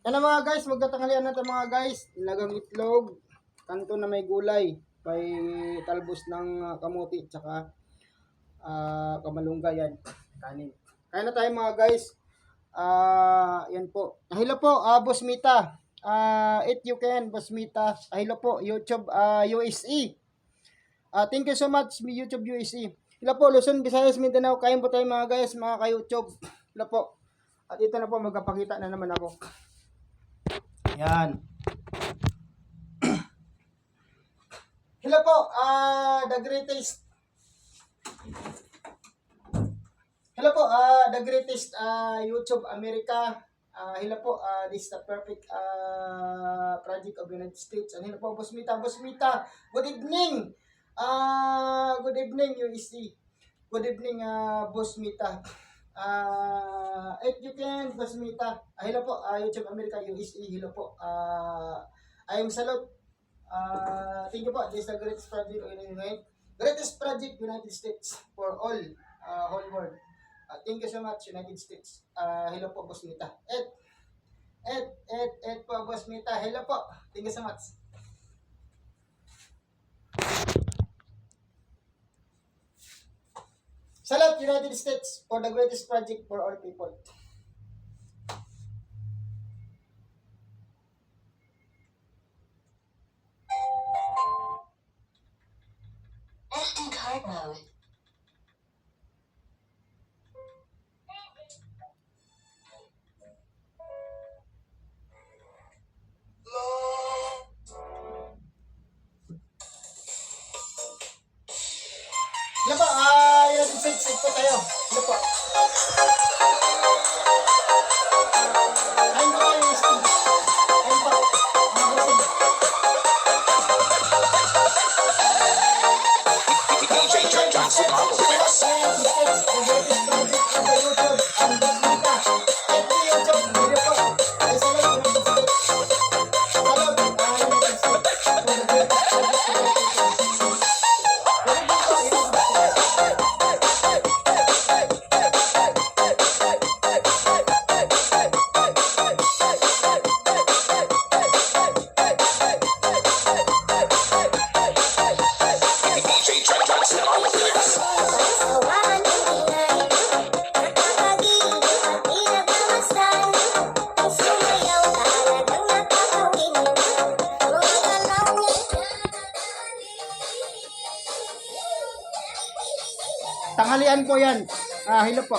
Yan na mga guys, magtatanghalian natin mga guys. Nilagang itlog, kanto na may gulay, may talbos ng kamuti, tsaka kamalunggay yan, kanin. Kaya na tayo mga guys. Yan po. Hello po, Boss Mita. Eat you can, Boss Mita. Hello po, YouTube USE. Thank you so much, YouTube USE. Hello po, Luzon, Visayas, Mindanao. Kain po tayo mga guys, mga ka-YouTube. Hello po. At ito na po, magpapakita na naman ako. Yan. Hello po, the greatest. Hello po, the greatest YouTube America. Hello po, this is the perfect project of United States. And hello po, Boss Mita. Boss Mita, good evening. Good evening, UEC. Good evening, Boss Mita. If you can, Boss Mita. Hello po, YouTube America, UEC. Hello po. I am Salot. Thank you po. This is the greatest project of United States for all, whole world. Thank you so much, United States. Hello po, Boss Mita. Ed po, Boss Mita. Hello po. Thank you so much. Salute, United States, for the greatest project for all people. SD card mode. Hello po, United States, ito tayo. Hello po. Ayun po tayo, Steve. Ayun po. DJ Johnson on the mix. Tanghalian po yan. Hello po.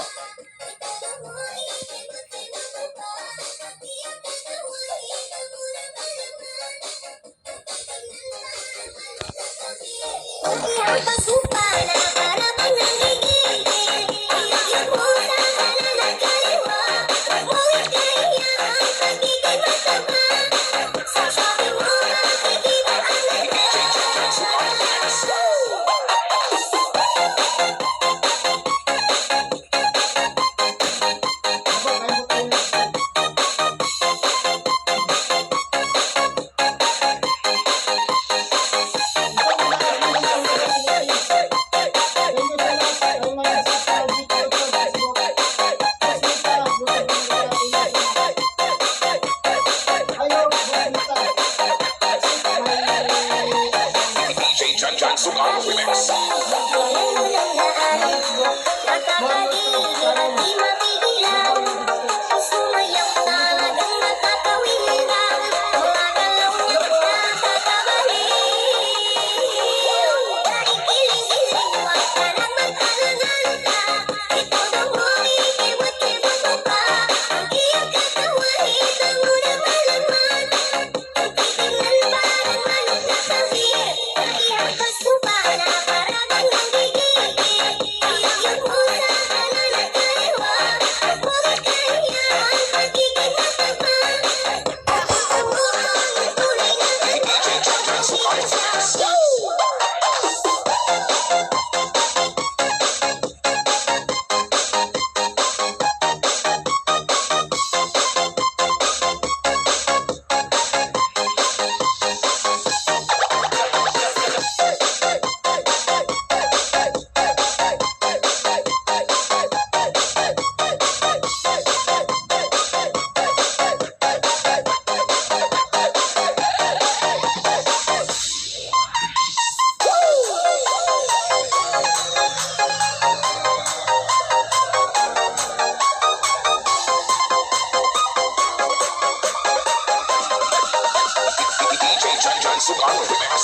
John John Sugar Remix.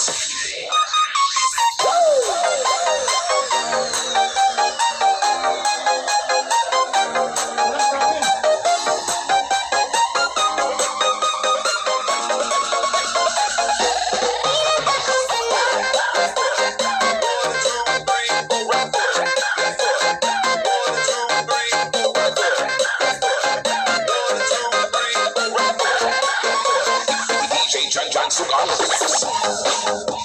Walang problem. DJ John John Sugar Remix.